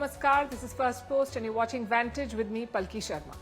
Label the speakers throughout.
Speaker 1: Namaskar. This is Firstpost and you're watching Vantage with me, Palki Sharma.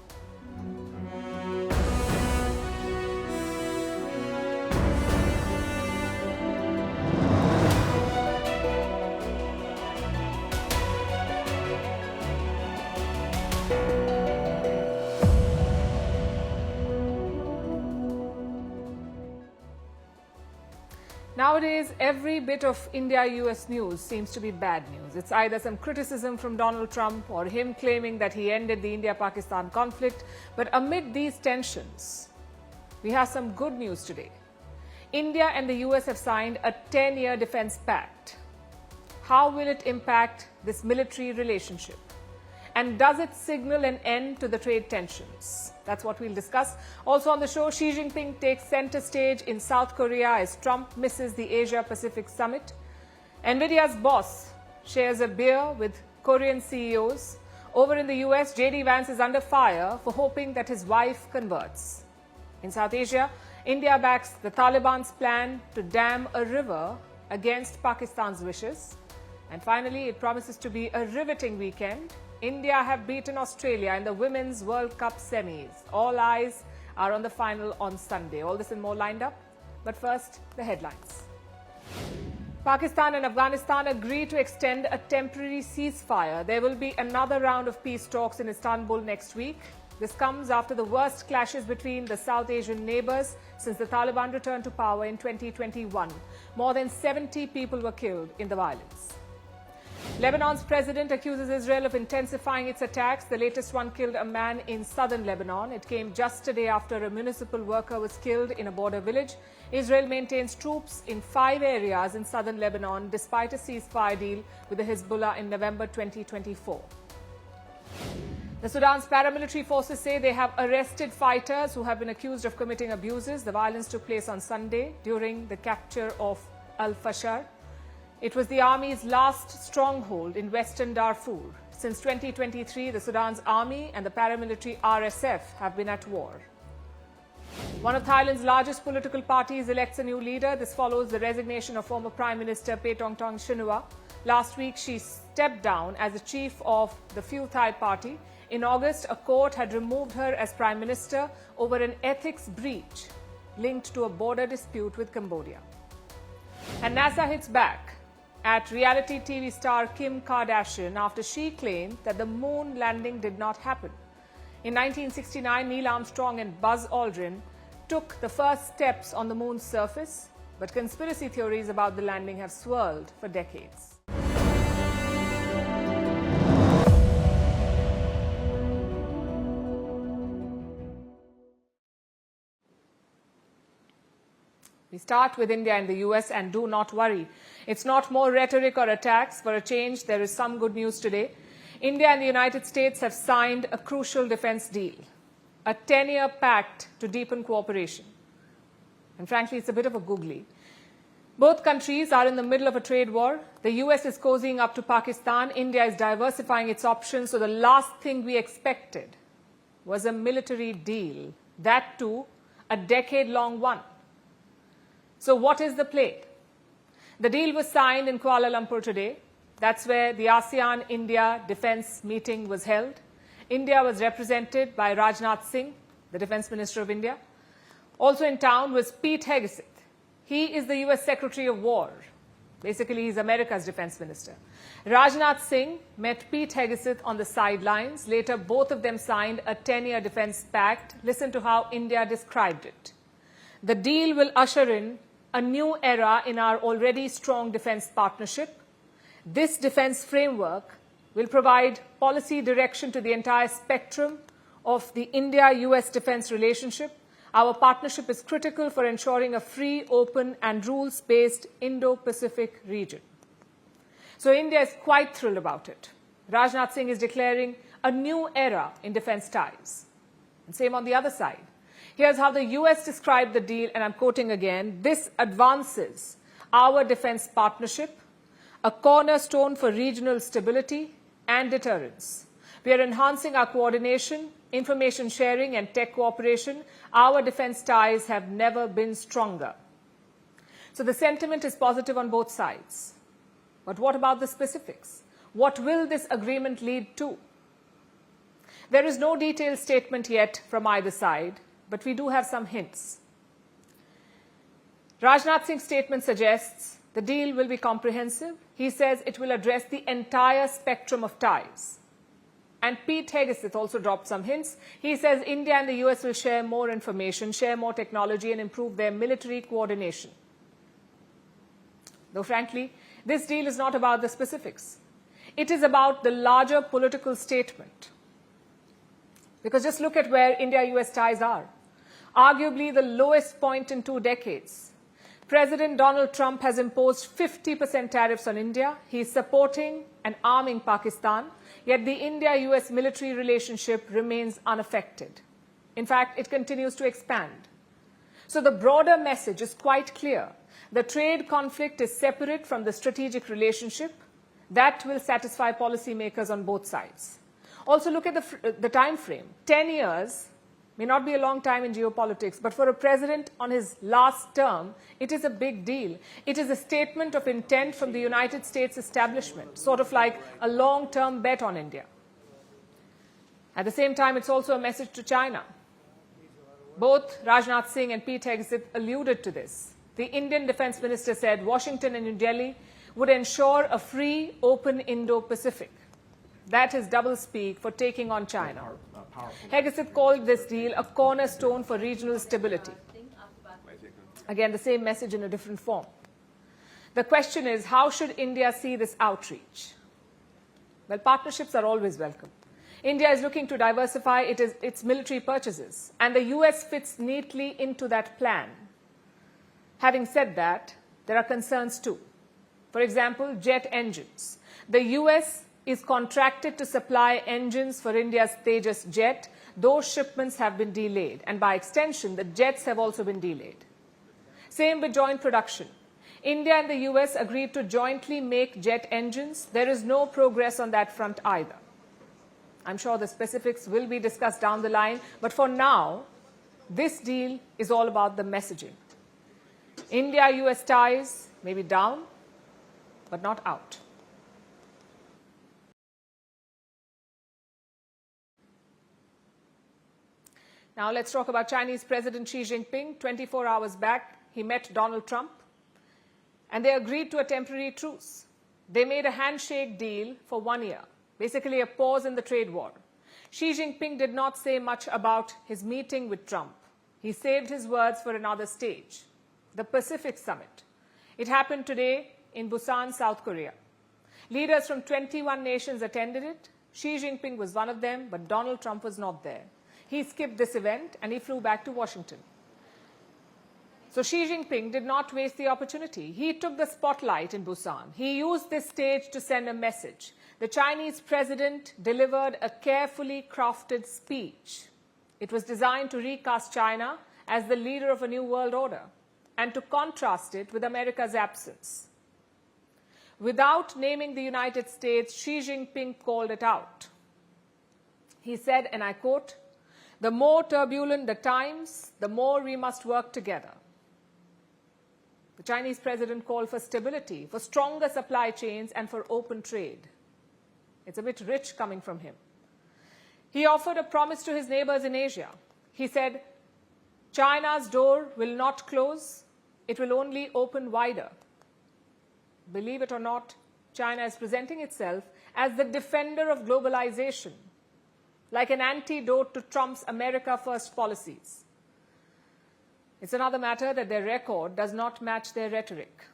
Speaker 1: Nowadays, every bit of India-US news seems to be bad news. It's either some criticism from Donald Trump or him claiming that he ended the India-Pakistan conflict. But amid these tensions, we have some good news today. India and the US have signed a 10-year defense pact. How will it impact this military relationship? And does it signal an end to the trade tensions? That's what we'll discuss. Also on the show, Xi Jinping takes center stage in South Korea as Trump misses the Asia-Pacific summit. NVIDIA's boss shares a beer with Korean CEOs. Over in the US, J.D. Vance is under fire for hoping that his wife converts. In South Asia, India backs the Taliban's plan to dam a river against Pakistan's wishes. And finally, it promises to be a riveting weekend. India have beaten Australia in the Women's World Cup semis. All eyes are on the final on Sunday. All this and more lined up. But first, the headlines. Pakistan and Afghanistan agree to extend a temporary ceasefire. There will be another round of peace talks in Istanbul next week. This comes after the worst clashes between the South Asian neighbors since the Taliban returned to power in 2021. More than 70 people were killed in the violence. Lebanon's president accuses Israel of intensifying its attacks. The latest one killed a man in southern Lebanon. It came just a day after a municipal worker was killed in a border village. Israel maintains troops in 5 areas in southern Lebanon despite a ceasefire deal with the Hezbollah in November 2024. The Sudan's paramilitary forces say they have arrested fighters who have been accused of committing abuses. The violence took place on Sunday during the capture of Al-Fashar. It was the army's last stronghold in western Darfur. Since 2023, the Sudan's army and the paramilitary RSF have been at war. One of Thailand's largest political parties elects a new leader. This follows the resignation of former Prime Minister Paetongtarn Shinawatra. Last week, she stepped down as the chief of the Pheu Thai party. In August, a court had removed her as Prime Minister over an ethics breach linked to a border dispute with Cambodia. And NASA hits back at reality TV star Kim Kardashian after she claimed that the moon landing did not happen. In 1969, Neil Armstrong and Buzz Aldrin took the first steps on the moon's surface, but conspiracy theories about the landing have swirled for decades. We start with India and the US, and do not worry. It's not more rhetoric or attacks. For a change, there is some good news today. India and the United States have signed a crucial defense deal, a 10-year pact to deepen cooperation. And frankly, it's a bit of a googly. Both countries are in the middle of a trade war. The US is cozying up to Pakistan. India is diversifying its options. So the last thing we expected was a military deal. That too, a decade-long one. So what is the play? The deal was signed in Kuala Lumpur today. That's where the ASEAN-India defense meeting was held. India was represented by Rajnath Singh, the Defense Minister of India. Also in town was Pete Hegseth. He is the US Secretary of War. Basically, he's America's Defense Minister. Rajnath Singh met Pete Hegseth on the sidelines. Later, both of them signed a 10-year defense pact. Listen to how India described it. The deal will usher in a new era in our already strong defense partnership. This defense framework will provide policy direction to the entire spectrum of the India-US defense relationship. Our partnership is critical for ensuring a free, open and rules-based Indo-Pacific region. So India is quite thrilled about it. Rajnath Singh is declaring a new era in defense ties. And same on the other side. Here's how the US described the deal, and I'm quoting again. This advances our defense partnership, a cornerstone for regional stability and deterrence. We are enhancing our coordination, information sharing and tech cooperation. Our defense ties have never been stronger. So the sentiment is positive on both sides. But what about the specifics? What will this agreement lead to? There is no detailed statement yet from either side, but we do have some hints. Rajnath Singh's statement suggests the deal will be comprehensive. He says it will address the entire spectrum of ties. And Pete Hegseth also dropped some hints. He says India and the US will share more information, share more technology, and improve their military coordination. Though frankly, this deal is not about the specifics. It is about the larger political statement. Because just look at where India-US ties are. Arguably the lowest point in 2 decades. President Donald Trump has imposed 50% tariffs on India. He is supporting and arming Pakistan, yet the India-US military relationship remains unaffected. In fact, it continues to expand. So the broader message is quite clear. The trade conflict is separate from the strategic relationship. That will satisfy policymakers on both sides. Also look at the time frame. 10 years may not be a long time in geopolitics, but for a president on his last term, it is a big deal. It is a statement of intent from the United States establishment, sort of like a long-term bet on India. At the same time, it's also a message to China. Both Rajnath Singh and Pete Hegseth alluded to this. The Indian Defense Minister said Washington and New Delhi would ensure a free, open Indo-Pacific. That is doublespeak for taking on China. Hegseth called this deal a cornerstone for regional stability. Again, the same message in a different form. The question is, how should India see this outreach? Well, partnerships are always welcome. India is looking to diversify its military purchases, and the US fits neatly into that plan. Having said that, there are concerns too. For example, jet engines. The US is contracted to supply engines for India's Tejas jet. Those shipments have been delayed, and by extension, the jets have also been delayed. Same with joint production. India and the US agreed to jointly make jet engines. There is no progress on that front either. I'm sure the specifics will be discussed down the line, but for now, this deal is all about the messaging. India-US ties may be down, but not out. Now let's talk about Chinese President Xi Jinping. 24 hours back, he met Donald Trump, and they agreed to a temporary truce. They made a handshake deal for 1 year, basically a pause in the trade war. Xi Jinping did not say much about his meeting with Trump. He saved his words for another stage, the Pacific Summit. It happened today in Busan, South Korea. Leaders from 21 nations attended it. Xi Jinping was one of them, but Donald Trump was not there. He skipped this event and he flew back to Washington. So Xi Jinping did not waste the opportunity. He took the spotlight in Busan. He used this stage to send a message. The Chinese president delivered a carefully crafted speech. It was designed to recast China as the leader of a new world order and to contrast it with America's absence. Without naming the United States, Xi Jinping called it out. He said, and I quote, "The more turbulent the times, the more we must work together." The Chinese president called for stability, for stronger supply chains, and for open trade. It's a bit rich coming from him. He offered a promise to his neighbors in Asia. He said, China's door will not close, it will only open wider. Believe it or not, China is presenting itself as the defender of globalization, like an antidote to Trump's America First policies. It's another matter that their record does not match their rhetoric.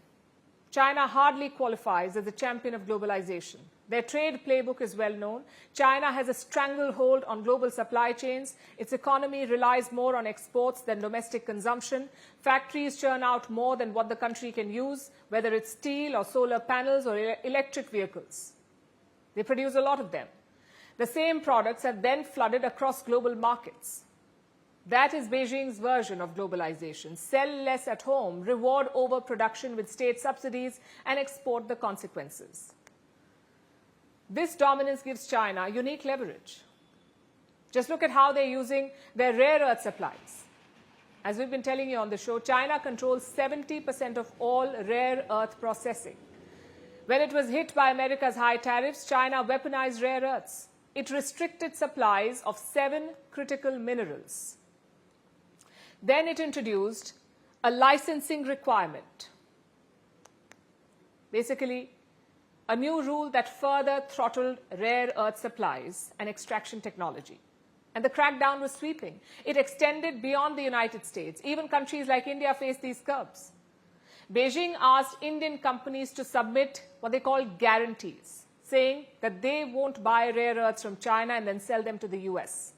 Speaker 1: China hardly qualifies as a champion of globalization. Their trade playbook is well known. China has a stranglehold on global supply chains. Its economy relies more on exports than domestic consumption. Factories churn out more than what the country can use, whether it's steel or solar panels or electric vehicles. They produce a lot of them. The same products are then flooded across global markets. That is Beijing's version of globalization. Sell less at home, reward overproduction with state subsidies, and export the consequences. This dominance gives China unique leverage. Just look at how they're using their rare earth supplies. As we've been telling you on the show, China controls 70% of all rare earth processing. When it was hit by America's high tariffs, China weaponized rare earths. It restricted supplies of 7 critical minerals. Then it introduced a licensing requirement. Basically, a new rule that further throttled rare earth supplies and extraction technology. And the crackdown was sweeping. It extended beyond the United States. Even countries like India faced these curbs. Beijing asked Indian companies to submit what they call guarantees, saying that they won't buy rare earths from China and then sell them to the US.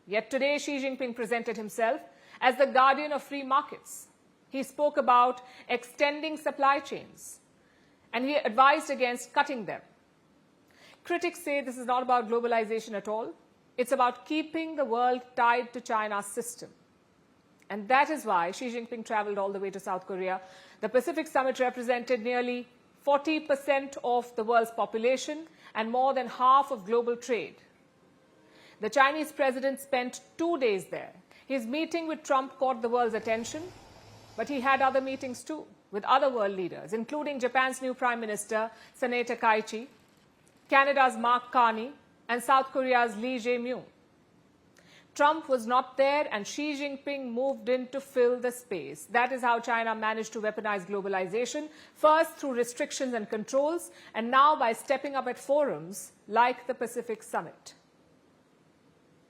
Speaker 1: Yet today, Xi Jinping presented himself as the guardian of free markets. He spoke about extending supply chains, and he advised against cutting them. Critics say this is not about globalization at all. It's about keeping the world tied to China's system. And that is why Xi Jinping traveled all the way to South Korea. The Pacific Summit represented nearly 40% of the world's population and more than half of global trade. The Chinese president spent 2 days there. His meeting with Trump caught the world's attention, but he had other meetings too with other world leaders, including Japan's new Prime Minister, Sanae Takaichi, Canada's Mark Carney, and South Korea's Lee Jae-myung. Trump was not there, and Xi Jinping moved in to fill the space. That is how China managed to weaponize globalization, first through restrictions and controls, and now by stepping up at forums like the Pacific Summit.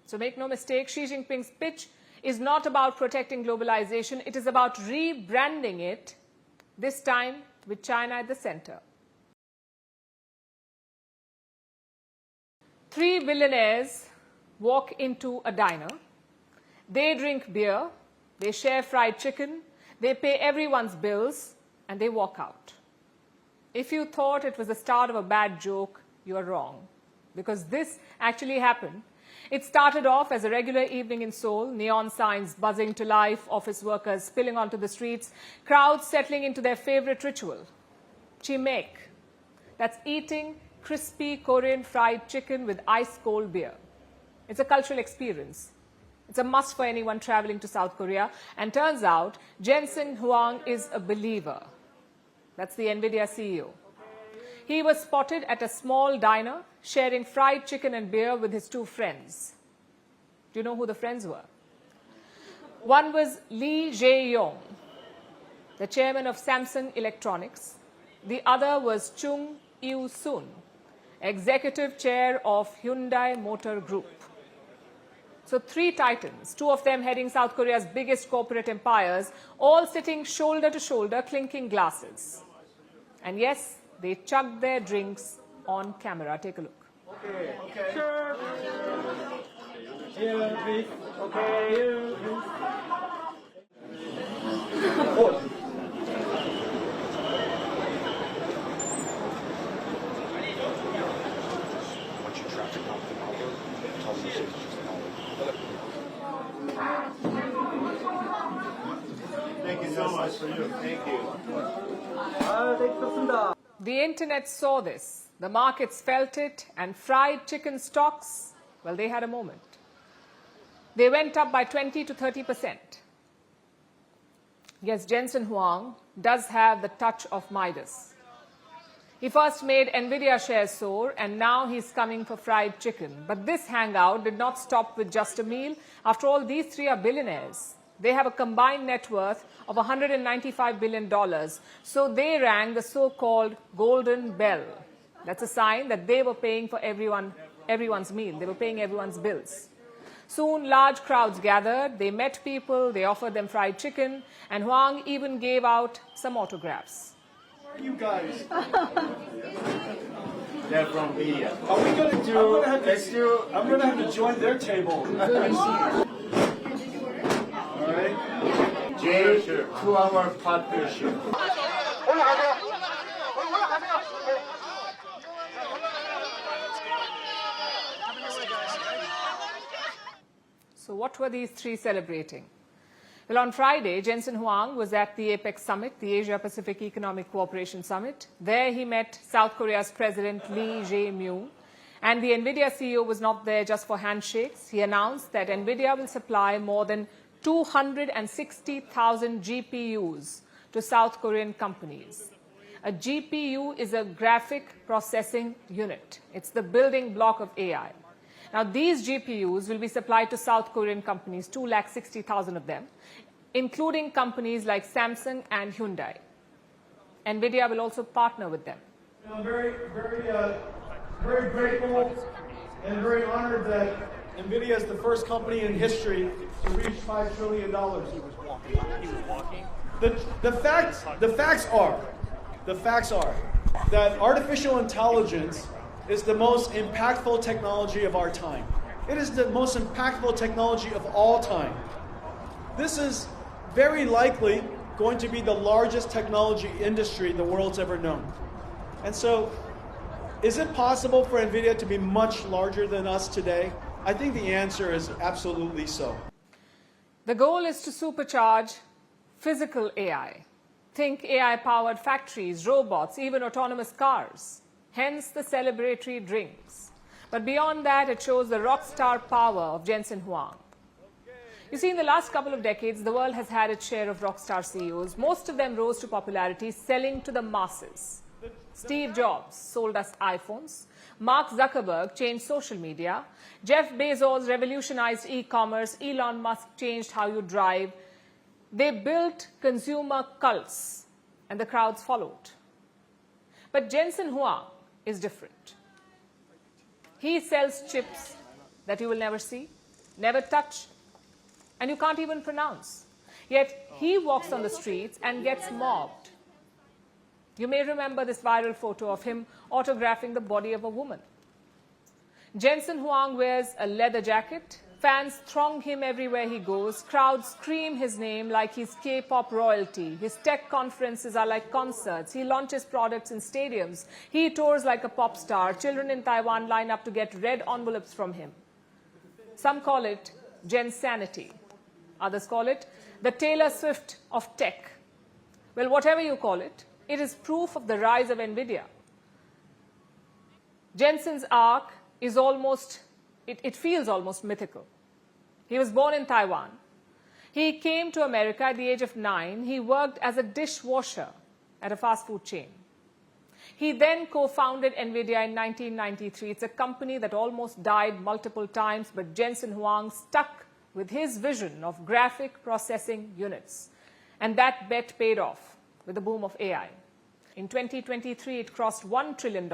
Speaker 1: So make no mistake, Xi Jinping's pitch is not about protecting globalization. It is about rebranding it, this time with China at the center. 3 billionaires walk into a diner. They drink beer, they share fried chicken, they pay everyone's bills, and they walk out. If you thought it was the start of a bad joke, you are wrong, because this actually happened. It started off as a regular evening in Seoul, neon signs buzzing to life, office workers spilling onto the streets, crowds settling into their favorite ritual, chimek. That's eating crispy Korean fried chicken with ice-cold beer. It's a cultural experience. It's a must for anyone traveling to South Korea. And turns out, Jensen Huang is a believer. That's the NVIDIA CEO. He was spotted at a small diner sharing fried chicken and beer with his 2 friends. Do you know who the friends were? One was Lee Jae-yong, the chairman of Samsung Electronics. The other was Chung Il-sun, executive chair of Hyundai Motor Group. So 3 titans, 2 of them heading South Korea's biggest corporate empires, all sitting shoulder to shoulder, clinking glasses. And yes, they chugged their drinks on camera. Take a look.
Speaker 2: Okay. Sure. Here, please. Okay. Here, please.
Speaker 3: Once you traffic off the number, tell them to
Speaker 2: Thank you so much for you. Thank you.
Speaker 1: The internet saw this. The markets felt it, and fried chicken stocks, well, they had a moment. They went up by 20 to 30%. Yes, Jensen Huang does have the touch of Midas. He first made NVIDIA shares soar, and now he's coming for fried chicken. But this hangout did not stop with just a meal. After all, these 3 are billionaires. They have a combined net worth of $195 billion. So they rang the so-called golden bell. That's a sign that they were paying for everyone's meal. They were paying everyone's bills. Soon, large crowds gathered. They met people. They offered them fried chicken. And Huang even gave out some autographs.
Speaker 2: Where are you guys? They're from India. Are we going to do? I'm going to have to join their table. All right. J to our partnership.
Speaker 1: So what were these 3 celebrating? Well, on Friday, Jensen Huang was at the APEC Summit, the Asia-Pacific Economic Cooperation Summit. There he met South Korea's President Lee Jae-myung. And the NVIDIA CEO was not there just for handshakes. He announced that NVIDIA will supply more than 260,000 GPUs to South Korean companies. A GPU is a graphic processing unit. It's the building block of AI. Now, these GPUs will be supplied to South Korean companies, 260,000 of them, including companies like Samsung and Hyundai. NVIDIA will also partner with them.
Speaker 2: I'm very grateful and very honored that NVIDIA is the first company in history to reach $5 trillion. He was walking. The facts are that artificial intelligence is the most impactful technology of our time. It is the most impactful technology of all time. This is very likely going to be the largest technology industry the world's ever known. And so, is it possible for NVIDIA to be much larger than us today? I think the answer is absolutely so.
Speaker 1: The goal is to supercharge physical AI. Think AI-powered factories, robots, even autonomous cars. Hence the celebratory drinks. But beyond that, it shows the rock star power of Jensen Huang. You see, in the last couple of decades, the world has had its share of rock star CEOs. Most of them rose to popularity selling to the masses. Steve Jobs sold us iPhones. Mark Zuckerberg changed social media. Jeff Bezos revolutionized e-commerce. Elon Musk changed how you drive. They built consumer cults, and the crowds followed. But Jensen Huang is different. He sells chips that you will never see, never touch, and you can't even pronounce. Yet he walks on the streets and gets mobbed. You may remember this viral photo of him autographing the body of a woman. Jensen Huang wears a leather jacket. Fans throng him everywhere he goes. Crowds scream his name like he's K-pop royalty. His tech conferences are like concerts. He launches products in stadiums. He tours like a pop star. Children in Taiwan line up to get red envelopes from him. Some call it Jensanity. Others call it the Taylor Swift of tech. Well, whatever you call it, it is proof of the rise of NVIDIA. Jensen's arc is it feels almost mythical. He was born in Taiwan. He came to America at the age of 9. He worked as a dishwasher at a fast food chain. He then co-founded NVIDIA in 1993. It's a company that almost died multiple times, but Jensen Huang stuck with his vision of graphic processing units. And that bet paid off with the boom of AI. In 2023, it crossed $1 trillion.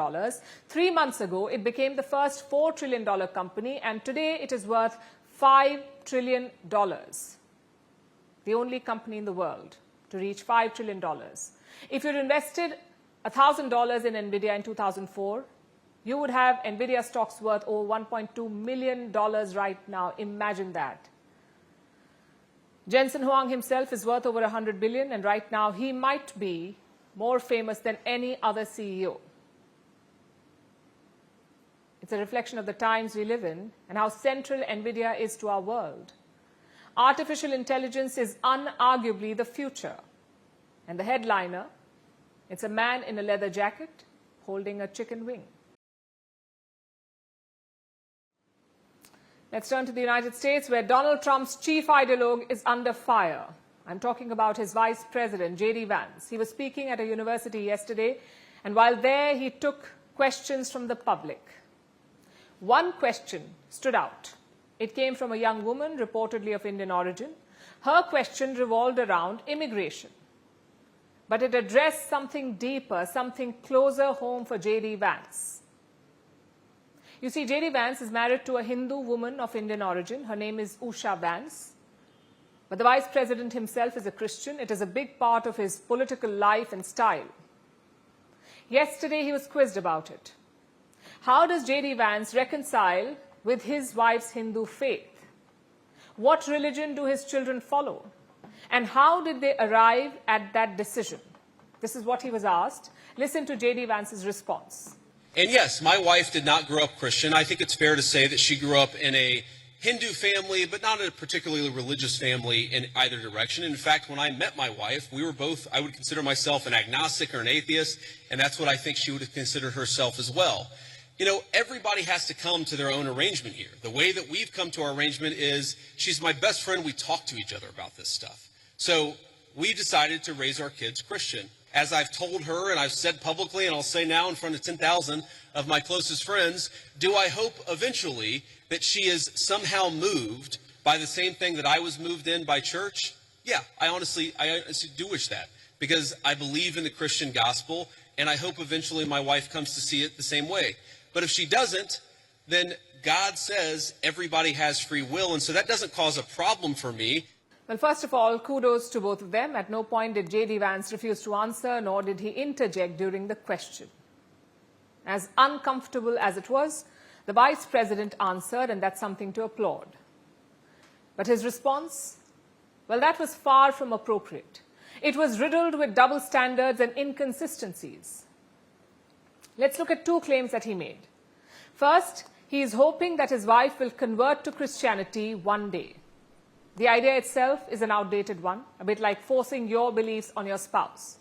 Speaker 1: 3 months ago, it became the first $4 trillion company, and today it is worth $5 trillion. The only company in the world to reach $5 trillion. If you'd invested $1,000 in NVIDIA in 2004, you would have NVIDIA stocks worth over $1.2 million right now. Imagine that. Jensen Huang himself is worth over $100 billion, and right now he might be more famous than any other CEO. It's a reflection of the times we live in and how central NVIDIA is to our world. Artificial intelligence is unarguably the future. And the headliner, it's a man in a leather jacket holding a chicken wing. Let's turn to the United States, where Donald Trump's chief ideologue is under fire. I'm talking about his vice president, J.D. Vance. He was speaking at a university yesterday, and while there, he took questions from the public. One question stood out. It came from a young woman, reportedly of Indian origin. Her question revolved around immigration. But it addressed something deeper, something closer home for J.D. Vance. You see, J.D. Vance is married to a Hindu woman of Indian origin. Her name is Usha Vance. But the vice president himself is a Christian. It is a big part of his political life and style. Yesterday, he was quizzed about it. How does J.D. Vance reconcile with his wife's Hindu faith? What religion do his children follow? And how did they arrive at that decision? This is what he was asked. Listen to J.D. Vance's response.
Speaker 4: And yes, my wife did not grow up Christian. I think it's fair to say that she grew up in a Hindu family, but not a particularly religious family in either direction. In fact, when I met my wife, we were both, I would consider myself an agnostic or an atheist, and that's what I think she would have considered herself as well. You know, everybody has to come to their own arrangement here. The way that we've come to our arrangement is she's my best friend. We talk to each other about this stuff. So we decided to raise our kids Christian. as I've told her and I've said publicly, and I'll say now in front of 10,000 of my closest friends, do I hope eventually that she is somehow moved by the same thing that I was moved in by church? Yeah, I honestly do wish that, because I believe in the Christian gospel, and I hope eventually my wife comes to see it the same way. But if she doesn't, then God says everybody has free will, and so that doesn't cause a problem for me.
Speaker 1: Well, first of all, kudos to both of them. At no point did J.D. Vance refuse to answer, nor did he interject during the question. As uncomfortable as it was, the Vice President answered, and that's something to applaud. But his response? Well, that was far from appropriate. It was riddled with double standards and inconsistencies. Let's look at two claims that he made. First, he is hoping that his wife will convert to Christianity one day. The idea itself is an outdated one, a bit like forcing your beliefs on your spouse.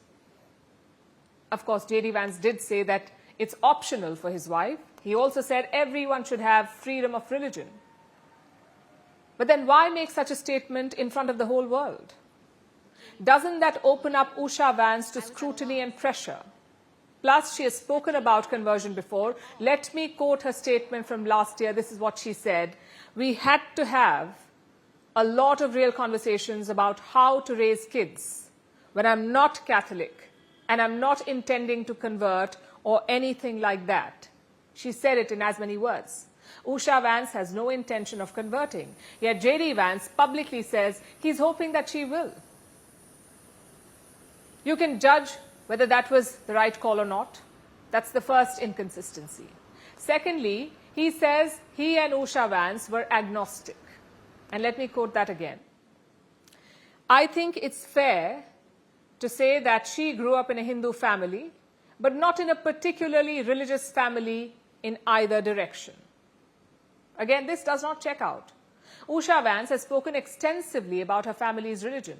Speaker 1: Of course, J.D. Vance did say that it's optional for his wife. He also said everyone should have freedom of religion. But then why make such a statement in front of the whole world? Doesn't that open up Usha Vance to scrutiny and pressure? Plus, she has spoken about conversion before. Let me quote her statement from last year. This is what she said. We had to have a lot of real conversations about how to raise kids when I'm not Catholic and I'm not intending to convert or anything like that. She said it in as many words. Usha Vance has no intention of converting, yet J.D. Vance publicly says he's hoping that she will. You can judge whether that was the right call or not. That's the first inconsistency. Secondly, he says he and Usha Vance were agnostic. And let me quote that again. I think it's fair to say that she grew up in a Hindu family, but not in a particularly religious family in either direction. Again, this does not check out. Usha Vance has spoken extensively about her family's religion.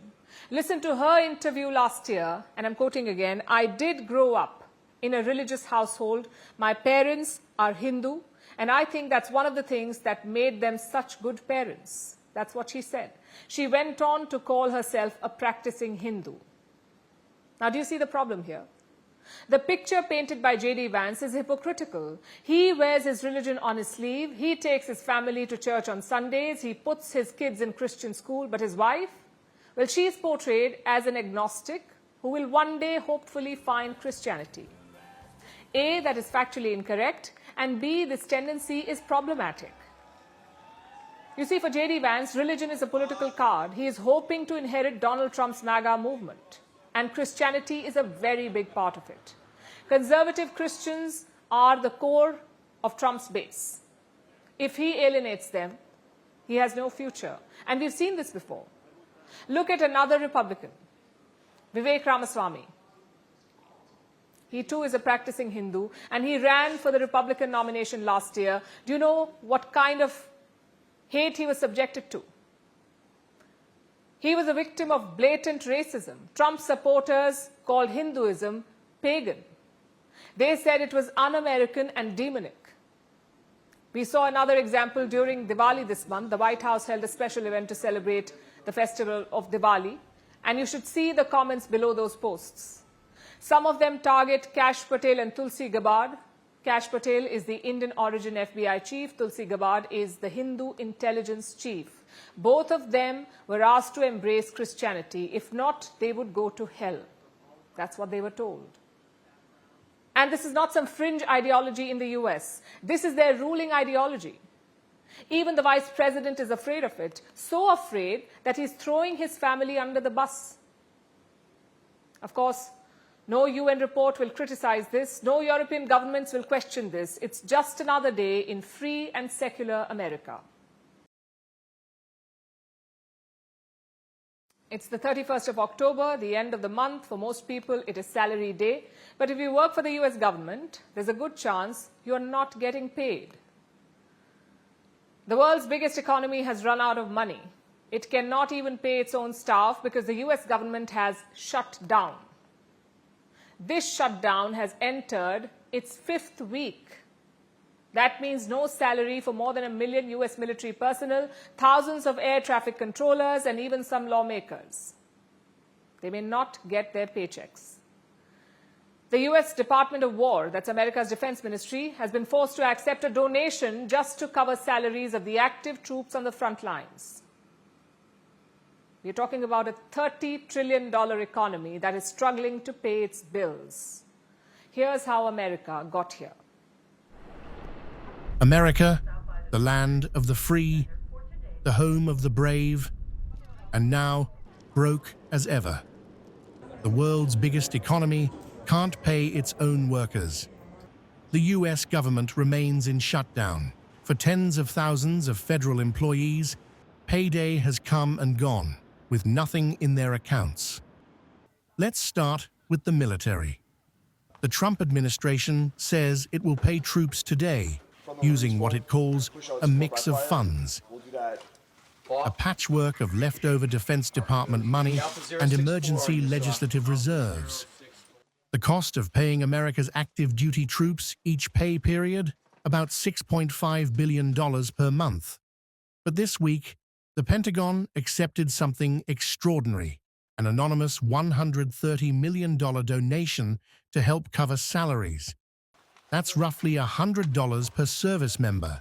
Speaker 1: Listen to her interview last year, and I'm quoting again, I did grow up in a religious household. My parents are Hindu, and I think that's one of the things that made them such good parents. That's what she said. She went on to call herself a practicing Hindu. Now, do you see the problem here? The picture painted by J.D. Vance is hypocritical. He wears his religion on his sleeve. He takes his family to church on Sundays. He puts his kids in Christian school. But his wife? Well, she is portrayed as an agnostic who will one day hopefully find Christianity. A, that is factually incorrect, and B, this tendency is problematic. You see, for J.D. Vance, religion is a political card. He is hoping to inherit Donald Trump's MAGA movement. And Christianity is a very big part of it. Conservative Christians are the core of Trump's base. If he alienates them, he has no future. And we've seen this before. Look at another Republican, Vivek Ramaswamy. He too is a practicing Hindu, and he ran for the Republican nomination last year. Do you know what kind of hate he was subjected to? He was a victim of blatant racism. Trump supporters called Hinduism pagan. They said it was un-American and demonic. We saw another example during Diwali this month. The White House held a special event to celebrate the festival of Diwali. And you should see the comments below those posts. Some of them target Kash Patel and Tulsi Gabbard. Kash Patel is the Indian origin FBI chief. Tulsi Gabbard is the Hindu intelligence chief. Both of them were asked to embrace Christianity. If not, they would go to hell. That's what they were told. And this is not some fringe ideology in the US. This is their ruling ideology. Even the vice president is afraid of it, so afraid that he's throwing his family under the bus. Of course, no UN report will criticize this. No European governments will question this. It's just another day in free and secular America. It's the 31st of October, the end of the month. For most people, it is salary day. But if you work for the US government, there's a good chance you're not getting paid. The world's biggest economy has run out of money. It cannot even pay its own staff because the US government has shut down. This shutdown has entered its 5th week. That means no salary for more than 1 million US military personnel, thousands of air traffic controllers, and even some lawmakers. They may not get their paychecks. The US Department of War, that's America's defense ministry, has been forced to accept a donation just to cover salaries of the active troops on the front lines. We're talking about a $30 trillion economy that is struggling to pay its bills. Here's how America got here.
Speaker 5: America, the land of the free, the home of the brave, and now broke as ever. The world's biggest economy can't pay its own workers. The US government remains in shutdown. For tens of thousands of federal employees, payday has come and gone, with nothing in their accounts. Let's start with the military. The Trump administration says it will pay troops today, using what it calls a mix of funds. A patchwork of leftover Defense Department money and emergency legislative reserves. The cost of paying America's active duty troops each pay period, about $6.5 billion per month. But this week, the Pentagon accepted something extraordinary, an anonymous $130 million donation to help cover salaries. That's roughly $100 per service member.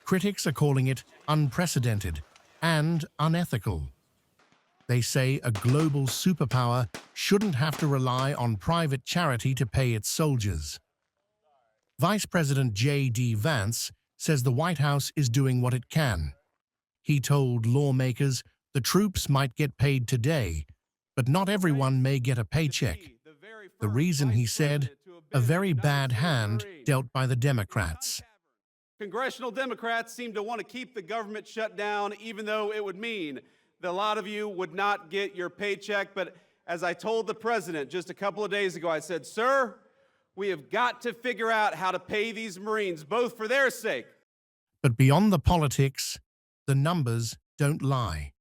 Speaker 5: Critics are calling it unprecedented and unethical. They say a global superpower shouldn't have to rely on private charity to pay its soldiers. Vice President J.D. Vance says the White House is doing what it can. He told lawmakers the troops might get paid today, but not everyone may get a paycheck. The reason, he said, a very bad hand dealt by the Democrats.
Speaker 6: Congressional Democrats seem to want to keep the government shut down, even though it would mean that a lot of you would not get your paycheck. But as I told the president just a couple of days ago, I said, sir, we have got to figure out how to pay these Marines, both for their sake.
Speaker 5: But beyond the politics, the numbers don't lie.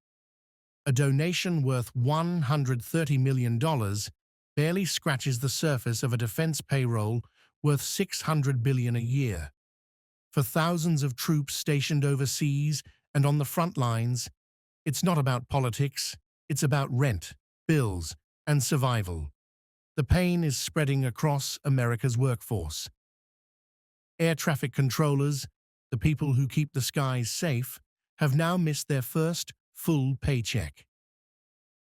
Speaker 5: A donation worth $130 million barely scratches the surface of a defense payroll worth $600 billion a year. For thousands of troops stationed overseas and on the front lines, it's not about politics, it's about rent, bills, and survival. The pain is spreading across America's workforce. Air traffic controllers, the people who keep the skies safe, have now missed their first full paycheck.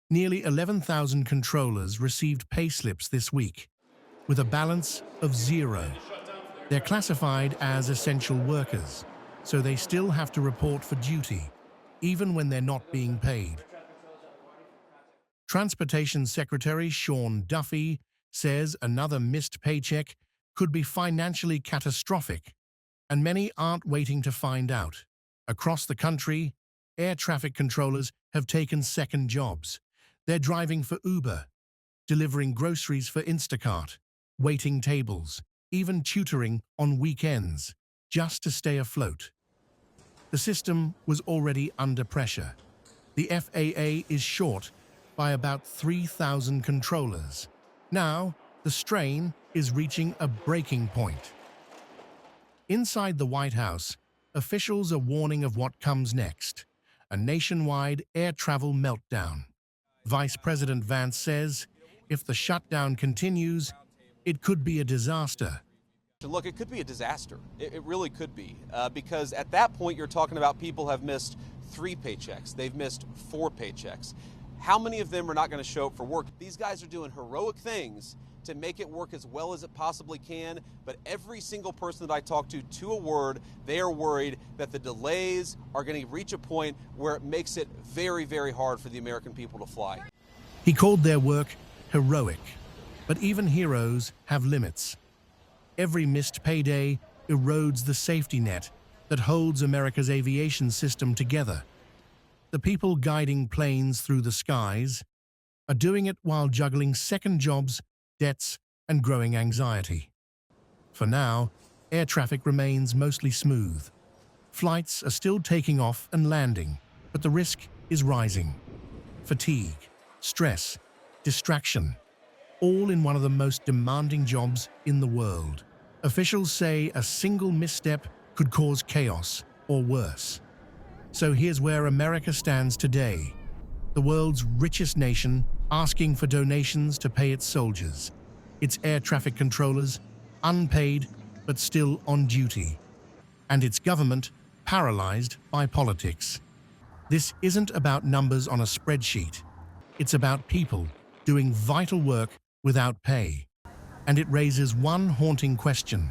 Speaker 5: Nearly 11,000 controllers received payslips this week, with a balance of zero. They're classified as essential workers, so they still have to report for duty, even when they're not being paid. Transportation Secretary Sean Duffy says another missed paycheck could be financially catastrophic, and many aren't waiting to find out. Across the country, air traffic controllers have taken second jobs. They're driving for Uber, delivering groceries for Instacart, waiting tables, even tutoring on weekends, just to stay afloat. The system was already under pressure. The FAA is short by about 3,000 controllers. Now, the strain is reaching a breaking point. Inside the White House, officials are warning of what comes next, a nationwide air travel meltdown. Vice President Vance says if the shutdown continues, it could be a disaster.
Speaker 7: Look, it could be a disaster. It really could be, because at that point you're talking about people have missed 3 paychecks. They've missed 4 paychecks. How many of them are not going to show up for work? These guys are doing heroic things to make it work as well as it possibly can, but every single person that I talk to a word, they are worried that the delays are going to reach a point where it makes it very, very hard for the American people to fly.
Speaker 5: He called their work heroic, but even heroes have limits. Every missed payday erodes the safety net that holds America's aviation system together. The people guiding planes through the skies are doing it while juggling second jobs, debts, and growing anxiety. For now, air traffic remains mostly smooth. Flights are still taking off and landing, but the risk is rising. Fatigue, stress, distraction, all in one of the most demanding jobs in the world. Officials say a single misstep could cause chaos or worse. So here's where America stands today, the world's richest nation asking for donations to pay its soldiers. its air traffic controllers unpaid but still on duty, and its government paralyzed by politics. This isn't about numbers on a spreadsheet. It's about people doing vital work without pay. And it raises one haunting question.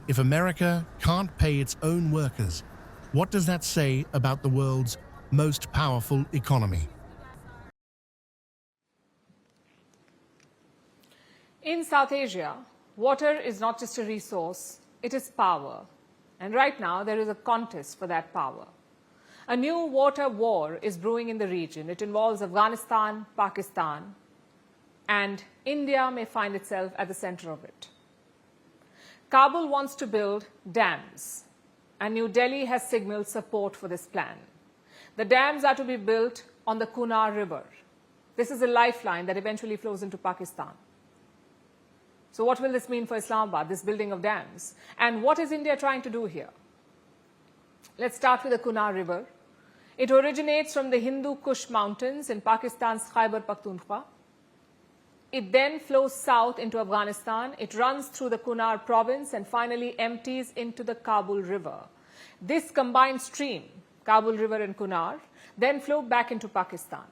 Speaker 5: If America can't pay its own workers, what does that say about the world's most powerful economy?
Speaker 1: In South Asia, water is not just a resource, it is power. And right now, there is a contest for that power. A new water war is brewing in the region. It involves Afghanistan, Pakistan, and India may find itself at the center of it. Kabul wants to build dams, and New Delhi has signaled support for this plan. The dams are to be built on the Kunar River. This is a lifeline that eventually flows into Pakistan. So what will this mean for Islamabad, this building of dams? And what is India trying to do here? Let's start with the Kunar River. It originates from the Hindu Kush mountains in Pakistan's Khyber Pakhtunkhwa. It then flows south into Afghanistan. It runs through the Kunar province and finally empties into the Kabul River. This combined stream, Kabul River and Kunar, then flow back into Pakistan.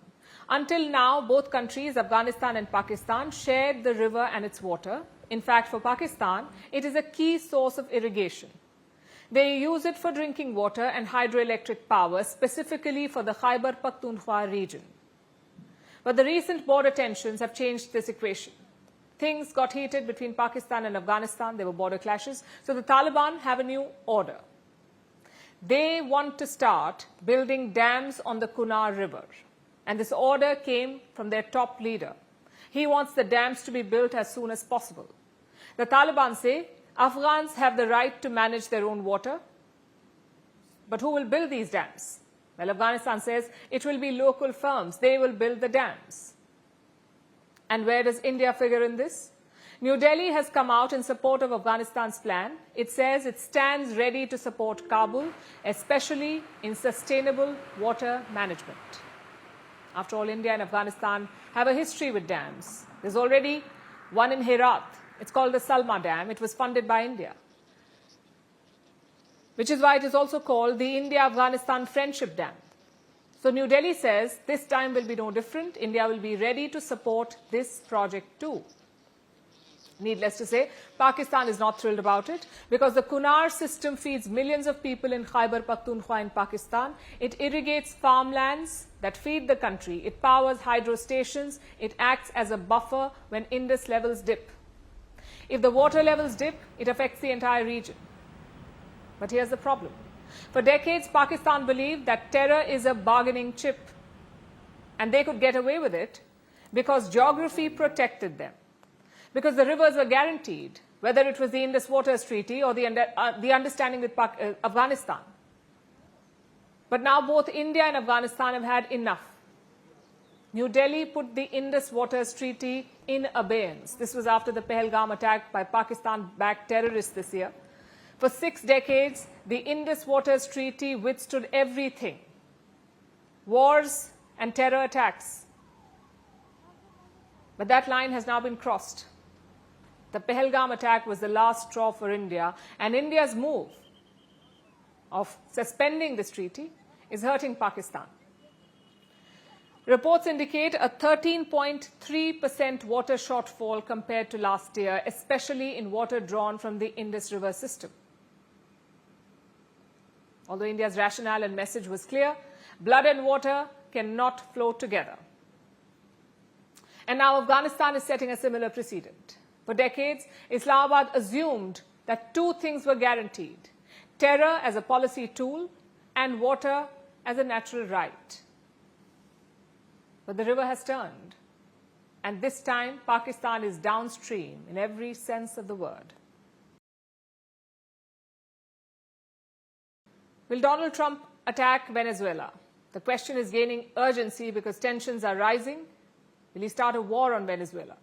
Speaker 1: Until now, both countries, Afghanistan and Pakistan, shared the river and its water. In fact, for Pakistan, it is a key source of irrigation. They use it for drinking water and hydroelectric power, specifically for the Khyber Pakhtunkhwa region. But the recent border tensions have changed this equation. Things got heated between Pakistan and Afghanistan. There were border clashes. So the Taliban have a new order. They want to start building dams on the Kunar River. And this order came from their top leader. He wants the dams to be built as soon as possible. The Taliban say Afghans have the right to manage their own water. But who will build these dams? Well, Afghanistan says it will be local firms. They will build the dams. And where does India figure in this? New Delhi has come out in support of Afghanistan's plan. It says it stands ready to support Kabul, especially in sustainable water management. After all, India and Afghanistan have a history with dams. There's already one in Herat. It's called the Salma Dam. It was funded by India, which is why it is also called the India-Afghanistan Friendship Dam. So New Delhi says this time will be no different. India will be ready to support this project too. Needless to say, Pakistan is not thrilled about it because the Kunar system feeds millions of people in Khyber Pakhtunkhwa in Pakistan. It irrigates farmlands that feed the country. It powers hydro stations. It acts as a buffer when Indus levels dip. If the water levels dip, it affects the entire region. But here's the problem. For decades, Pakistan believed that terror is a bargaining chip. And they could get away with it because geography protected them. Because the rivers were guaranteed, whether it was the Indus Waters Treaty or the understanding with Afghanistan. But now both India and Afghanistan have had enough. New Delhi put the Indus Waters Treaty in abeyance. This was after the Pahalgam attack by Pakistan-backed terrorists this year. For 6 decades, the Indus Waters Treaty withstood everything: wars and terror attacks. But that line has now been crossed. The Pahalgam attack was the last straw for India, and India's move of suspending this treaty is hurting Pakistan. Reports indicate a 13.3% water shortfall compared to last year, especially in water drawn from the Indus River system. Although India's rationale and message was clear, blood and water cannot flow together. And now Afghanistan is setting a similar precedent. For decades, Islamabad assumed that 2 things were guaranteed: terror as a policy tool and water as a natural right. But the river has turned. And this time, Pakistan is downstream in every sense of the word. Will Donald Trump attack Venezuela? The question is gaining urgency because tensions are rising. Will he start a war on Venezuela?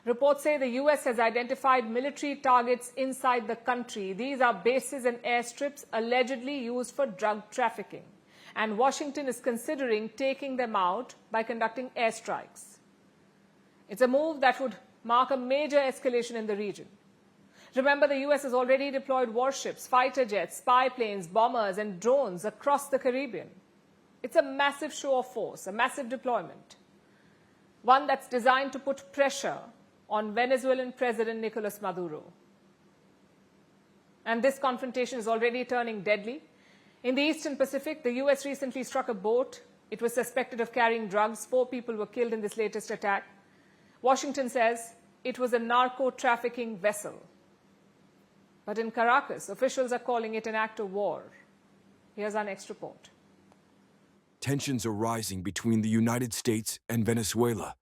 Speaker 1: Reports say the US has identified military targets inside the country. These are bases and airstrips allegedly used for drug trafficking. And Washington is considering taking them out by conducting airstrikes. It's a move that would mark a major escalation in the region. Remember, the US has already deployed warships, fighter jets, spy planes, bombers, and drones across the Caribbean. It's a massive show of force, a massive deployment, one that's designed to put pressure on Venezuelan President Nicolas Maduro. And this confrontation is already turning deadly. In the Eastern Pacific, the US recently struck a boat. It was suspected of carrying drugs. 4 people were killed in this latest attack. Washington says it was a narco-trafficking vessel. But in Caracas, officials are calling it an act of war. Here's our next report.
Speaker 8: Tensions are rising between the United States and Venezuela.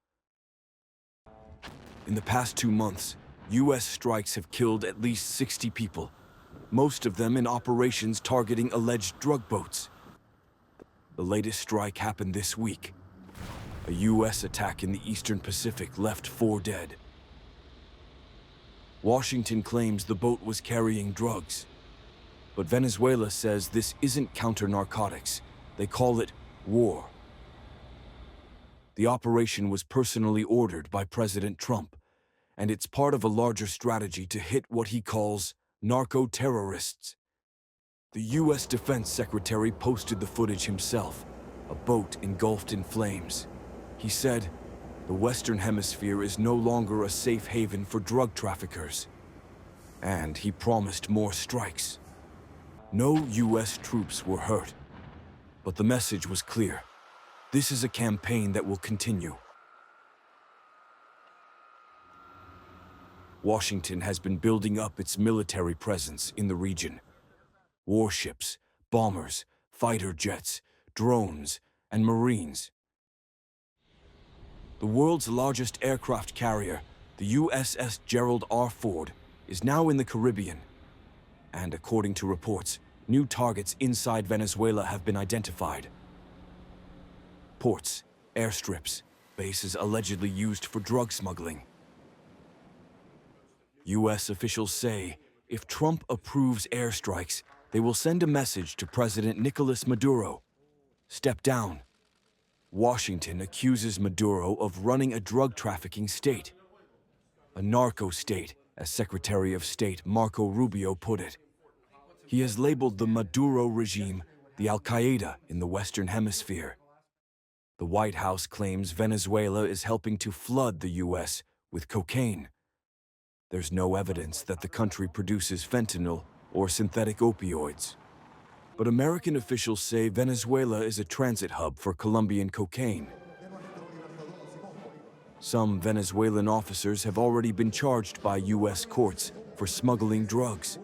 Speaker 8: In the past 2 months, U.S. strikes have killed at least 60 people, most of them in operations targeting alleged drug boats. The latest strike happened this week. A U.S. attack in the Eastern Pacific left 4 dead. Washington claims the boat was carrying drugs, but Venezuela says this isn't counter-narcotics. They call it war. The operation was personally ordered by President Trump, and it's part of a larger strategy to hit what he calls narco-terrorists. The U.S. Defense Secretary posted the footage himself, a boat engulfed in flames. He said, "The Western Hemisphere is no longer a safe haven for drug traffickers." And he promised more strikes. No U.S. troops were hurt, but the message was clear. This is a campaign that will continue. Washington has been building up its military presence in the region. Warships, bombers, fighter jets, drones, and Marines. The world's largest aircraft carrier, the USS Gerald R. Ford, is now in the Caribbean. And according to reports, new targets inside Venezuela have been identified. Ports, airstrips, bases allegedly used for drug smuggling. U.S. officials say if Trump approves airstrikes, they will send a message to President Nicolas Maduro. Step down. Washington accuses Maduro of running a drug trafficking state. A narco state, as Secretary of State Marco Rubio put it. He has labeled the Maduro regime the Al-Qaeda in the Western Hemisphere. The White House claims Venezuela is helping to flood the U.S. with cocaine. There's no evidence that the country produces fentanyl or synthetic opioids. But American officials say Venezuela is a transit hub for Colombian cocaine. Some Venezuelan officers have already been charged by U.S. courts for smuggling drugs.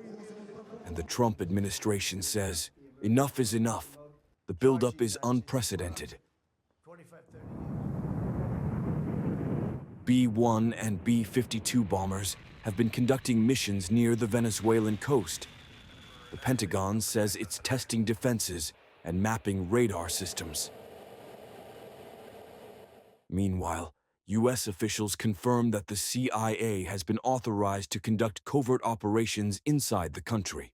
Speaker 8: And the Trump administration says, enough is enough. The buildup is unprecedented. B-1 and B-52 bombers have been conducting missions near the Venezuelan coast. The Pentagon says it's testing defenses and mapping radar systems. Meanwhile, U.S. officials confirm that the CIA has been authorized to conduct covert operations inside the country.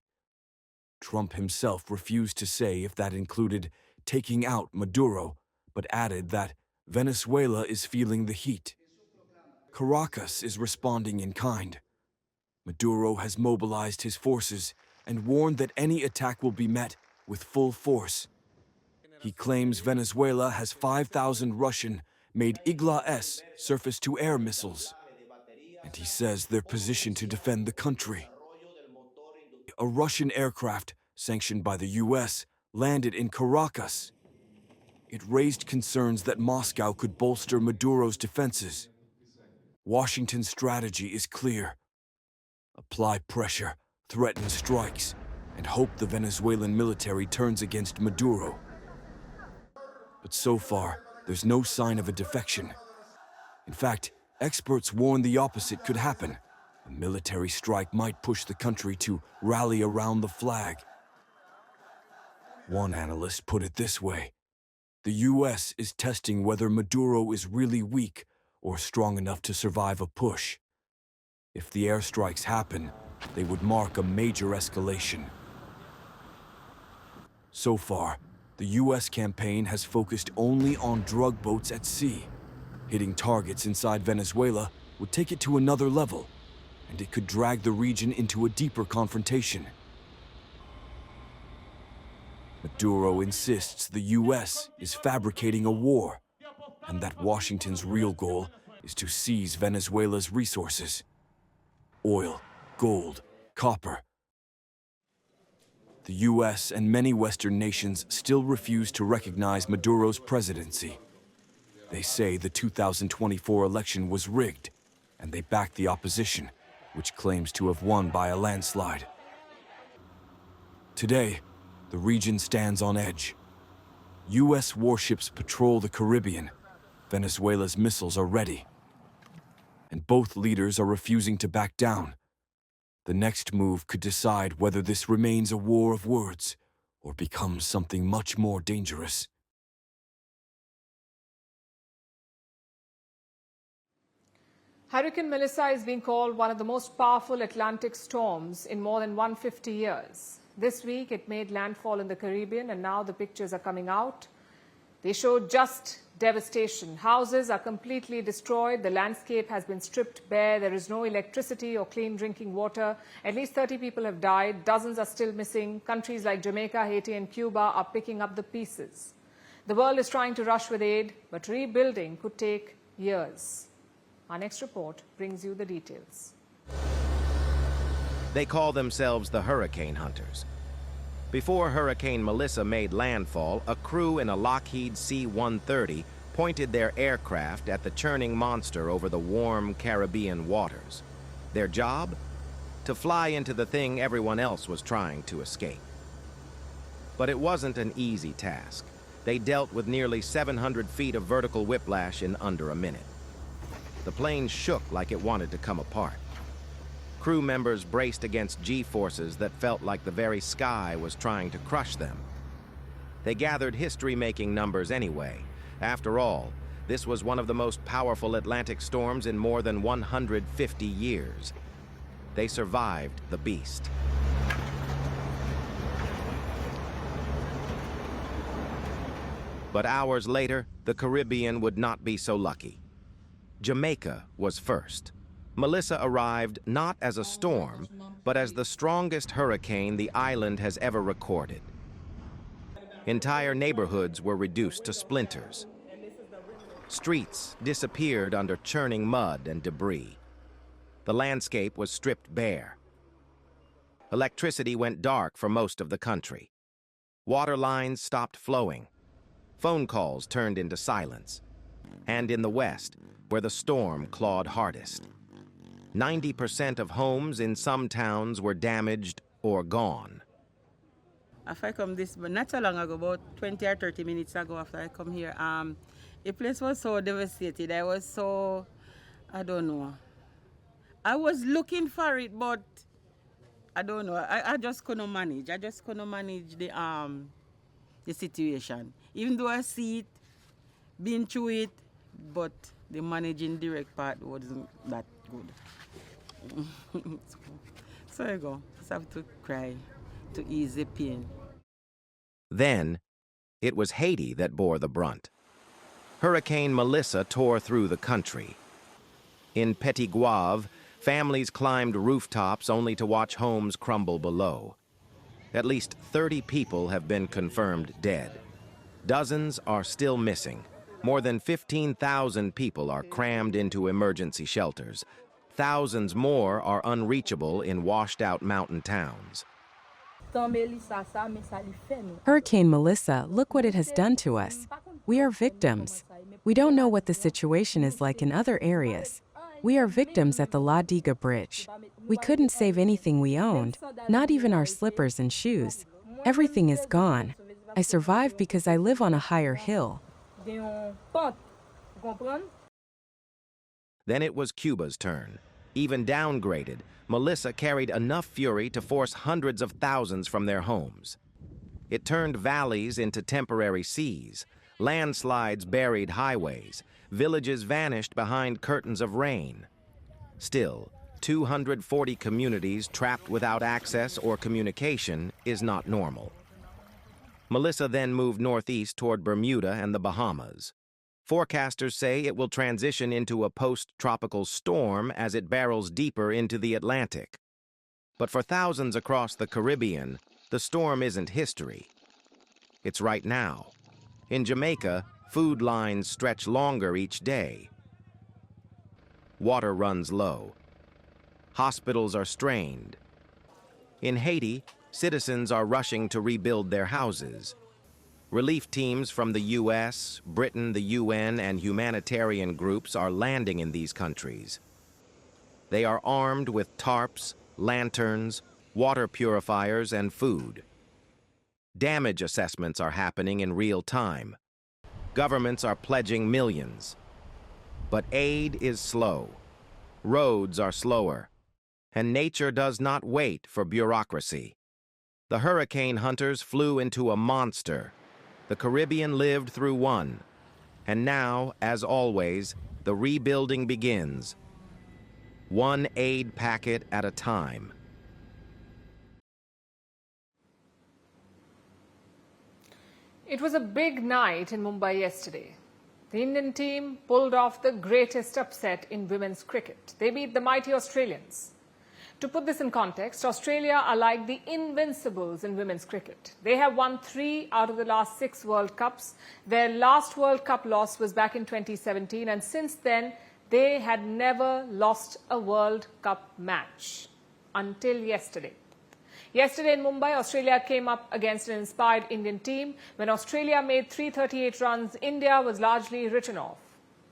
Speaker 8: Trump himself refused to say if that included taking out Maduro, but added that Venezuela is feeling the heat. Caracas is responding in kind. Maduro has mobilized his forces and warned that any attack will be met with full force. He claims Venezuela has 5,000 Russian-made Igla-S surface-to-air missiles, and he says they're positioned to defend the country. A Russian aircraft, sanctioned by the U.S., landed in Caracas. It raised concerns that Moscow could bolster Maduro's defenses. Washington's strategy is clear. Apply pressure, threaten strikes, and hope the Venezuelan military turns against Maduro. But so far, there's no sign of a defection. In fact, experts warn the opposite could happen. A military strike might push the country to rally around the flag. One analyst put it this way: the U.S. is testing whether Maduro is really weak or strong enough to survive a push. If the airstrikes happen, they would mark a major escalation. So far, the U.S. campaign has focused only on drug boats at sea, hitting targets inside Venezuela would take it to another level, and it could drag the region into a deeper confrontation. Maduro insists the U.S. is fabricating a war, and that Washington's real goal is to seize Venezuela's resources: oil, gold, copper. The U.S. and many Western nations still refuse to recognize Maduro's presidency. They say the 2024 election was rigged, and they back the opposition, which claims to have won by a landslide. Today, the region stands on edge. U.S. warships patrol the Caribbean. Venezuela's missiles are ready. And both leaders are refusing to back down. The next move could decide whether this remains a war of words or becomes something much more dangerous.
Speaker 1: Hurricane Melissa is being called one of the most powerful Atlantic storms in more than 150 years. This week, it made landfall in the Caribbean, and now the pictures are coming out. They show just devastation. Houses are completely destroyed. The landscape has been stripped bare. There is no electricity or clean drinking water. At least 30 people have died. Dozens are still missing. Countries like Jamaica, Haiti, and Cuba are picking up the pieces. The world is trying to rush with aid, but rebuilding could take years. Our next report brings you the details.
Speaker 9: They call themselves the Hurricane Hunters. Before Hurricane Melissa made landfall, a crew in a Lockheed C-130 pointed their aircraft at the churning monster over the warm Caribbean waters. Their job? To fly into the thing everyone else was trying to escape. But it wasn't an easy task. They dealt with nearly 700 feet of vertical whiplash in under a minute. The plane shook like it wanted to come apart. Crew members braced against G-forces that felt like the very sky was trying to crush them. They gathered history-making numbers anyway. After all, this was one of the most powerful Atlantic storms in more than 150 years. They survived the beast. But hours later, the Caribbean would not be so lucky. Jamaica was first. Melissa arrived not as a storm, but as the strongest hurricane the island has ever recorded. Entire neighborhoods were reduced to splinters. Streets disappeared under churning mud and debris. The landscape was stripped bare. Electricity went dark for most of the country. Water lines stopped flowing. Phone calls turned into silence. And in the West, where the storm clawed hardest, 90% of homes in some towns were damaged or gone.
Speaker 10: After I come this, but not so long ago, about 20 or 30 minutes ago after I come here, the place was so devastated. I was so, I don't know. I was looking for it, but I don't know. I just couldn't manage. I just couldn't manage the situation. Even though I see it, been through it, but the managing direct part wasn't that good. So I go. Just have to cry to ease the pain.
Speaker 9: Then, it was Haiti that bore the brunt. Hurricane Melissa tore through the country. In Petit Guave, families climbed rooftops only to watch homes crumble below. At least 30 people have been confirmed dead. Dozens are still missing. More than 15,000 people are crammed into emergency shelters. Thousands more are unreachable in washed-out mountain towns.
Speaker 11: Hurricane Melissa, look what it has done to us. We are victims. We don't know what the situation is like in other areas. We are victims at the La Diga Bridge. We couldn't save anything we owned, not even our slippers and shoes. Everything is gone. I survived because I live on a higher hill.
Speaker 9: Then it was Cuba's turn. Even downgraded, Melissa carried enough fury to force hundreds of thousands from their homes. It turned valleys into temporary seas. Landslides buried highways. Villages vanished behind curtains of rain. Still, 240 communities trapped without access or communication is not normal. Melissa then moved northeast toward Bermuda and the Bahamas. Forecasters say it will transition into a post-tropical storm as it barrels deeper into the Atlantic. But for thousands across the Caribbean, the storm isn't history. It's right now. In Jamaica, food lines stretch longer each day. Water runs low. Hospitals are strained. In Haiti, citizens are rushing to rebuild their houses. Relief teams from the U.S., Britain, the UN, and humanitarian groups are landing in these countries. They are armed with tarps, lanterns, water purifiers, and food. Damage assessments are happening in real time. Governments are pledging millions. But aid is slow. Roads are slower. And nature does not wait for bureaucracy. The hurricane hunters flew into a monster. The Caribbean lived through one. And now, as always, the rebuilding begins. One aid packet at a time.
Speaker 1: It was a big night in Mumbai yesterday. The Indian team pulled off the greatest upset in women's cricket. They beat the mighty Australians. To put this in context, Australia are like the invincibles in women's cricket. They have won 3 out of the last 6 World Cups. Their last World Cup loss was back in 2017, and since then, they had never lost a World Cup match until yesterday. Yesterday in Mumbai, Australia came up against an inspired Indian team. When Australia made 338 runs, India was largely written off.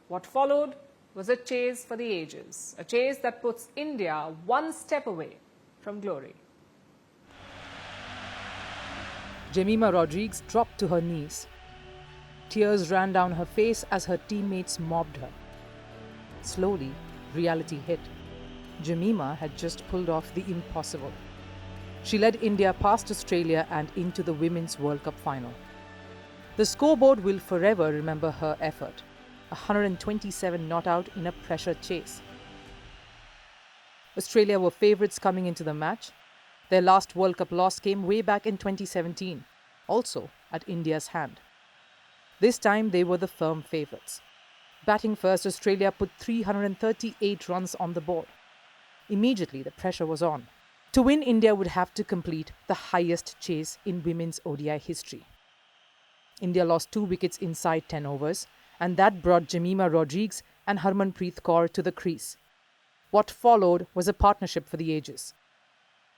Speaker 1: What followed was a chase for the ages, a chase that puts India one step away from glory.
Speaker 12: Jemimah Rodrigues dropped to her knees. Tears ran down her face as her teammates mobbed her. Slowly, reality hit. Jemimah had just pulled off the impossible. She led India past Australia and into the Women's World Cup final. The scoreboard will forever remember her effort. 127 not out in a pressure chase. Australia were favourites coming into the match. Their last World Cup loss came way back in 2017, also at India's hand. This time they were the firm favourites. Batting first, Australia put 338 runs on the board. Immediately the pressure was on. To win, India would have to complete the highest chase in women's ODI history. India lost 2 wickets inside 10 overs, and that brought Jemimah Rodrigues and Harmanpreet Kaur to the crease. What followed was a partnership for the ages.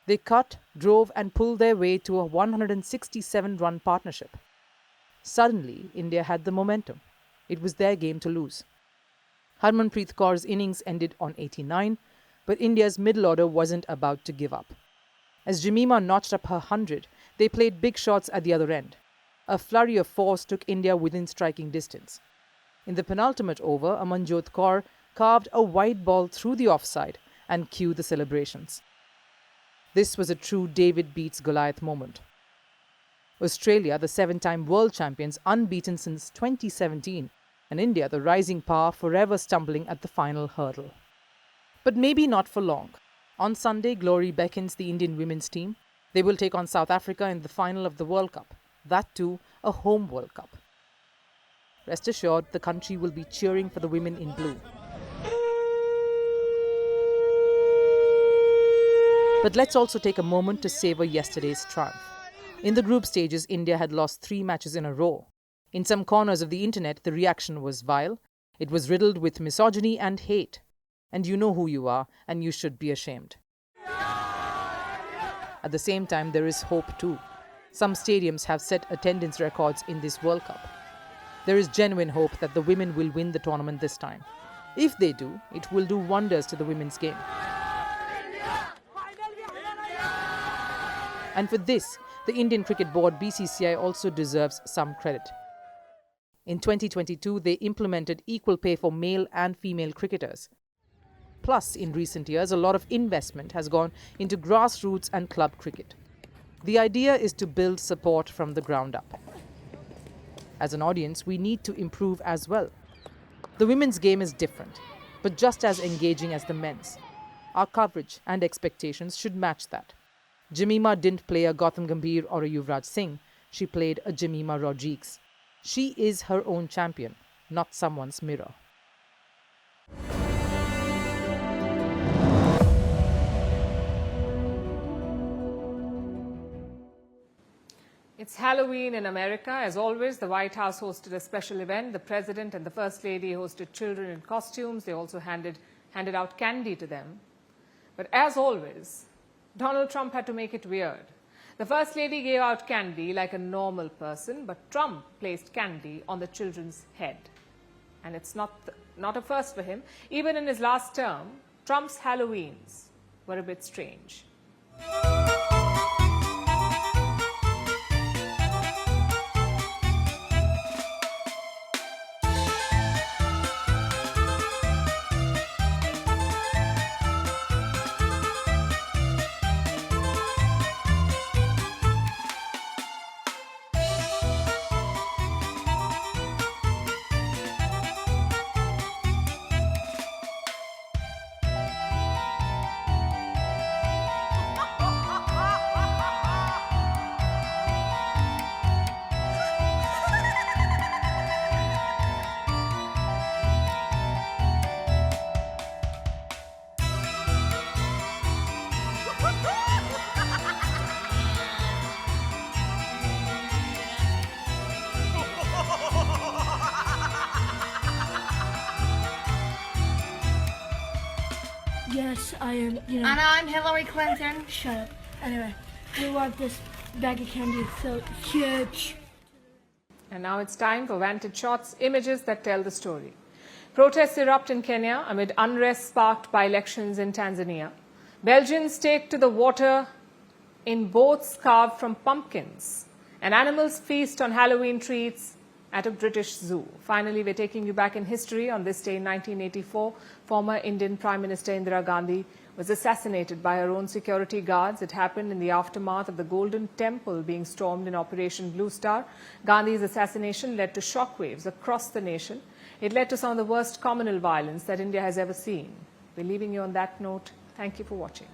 Speaker 12: They cut, drove, and pulled their way to a 167-run partnership. Suddenly, India had the momentum. It was their game to lose. Harmanpreet Kaur's innings ended on 89, but India's middle order wasn't about to give up. As Jemimah notched up her 100, they played big shots at the other end. A flurry of force took India within striking distance. In the penultimate over, Amanjot Kaur carved a wide ball through the offside and cued the celebrations. This was a true David beats Goliath moment. Australia, the 7-time world champions, unbeaten since 2017, and India, the rising power, forever stumbling at the final hurdle. But maybe not for long. On Sunday, glory beckons the Indian women's team. They will take on South Africa in the final of the World Cup. That too, a home World Cup. Rest assured, the country will be cheering for the women in blue. But let's also take a moment to savor yesterday's triumph. In the group stages, India had lost 3 matches in a row. In some corners of the internet, the reaction was vile. It was riddled with misogyny and hate. And you know who you are, and you should be ashamed. At the same time, there is hope too. Some stadiums have set attendance records in this World Cup. There is genuine hope that the women will win the tournament this time. If they do, it will do wonders to the women's game. And for this, the Indian Cricket Board, BCCI, also deserves some credit. In 2022, they implemented equal pay for male and female cricketers. Plus, in recent years, a lot of investment has gone into grassroots and club cricket. The idea is to build support from the ground up. As an audience, we need to improve as well. The women's game is different, but just as engaging as the men's. Our coverage and expectations should match that. Jemimah didn't play a Gautam Gambhir or a Yuvraj Singh. She played a Jemimah Rodrigues. She is her own champion. not someone's mirror.
Speaker 1: It's Halloween in America. As always, the White House hosted a special event. The President and the First Lady hosted children in costumes. They also handed out candy to them. But as always, Donald Trump had to make it weird. The First Lady gave out candy like a normal person, but Trump placed candy on the children's head. And it's not a first for him. Even in his last term, Trump's Halloweens were a bit strange.
Speaker 13: Yes, I am, And I'm Hillary Clinton. Shut up. Anyway, we want this bag of candy. It's so huge.
Speaker 1: And now it's time for Vantage Shots, images that tell the story. Protests erupt in Kenya amid unrest sparked by elections in Tanzania. Belgians take to the water in boats carved from pumpkins. And animals feast on Halloween treats at a British zoo. Finally, we're taking you back in history. On this day in 1984, former Indian Prime Minister Indira Gandhi was assassinated by her own security guards. It happened in the aftermath of the Golden Temple being stormed in Operation Blue Star. Gandhi's assassination led to shockwaves across the nation. It led to some of the worst communal violence that India has ever seen. We're leaving you on that note. Thank you for watching.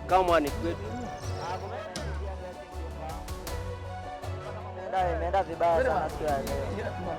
Speaker 14: Kama ni kwetu imeenda vibaya sana siku ya leo.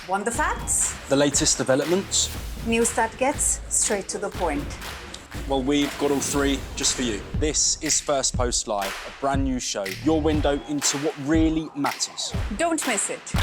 Speaker 15: Want the facts?
Speaker 16: The latest developments?
Speaker 15: News that gets straight to the point.
Speaker 16: Well, we've got all three just for you. This is Firstpost Live, a brand new show, your window into what really matters.
Speaker 15: Don't miss it.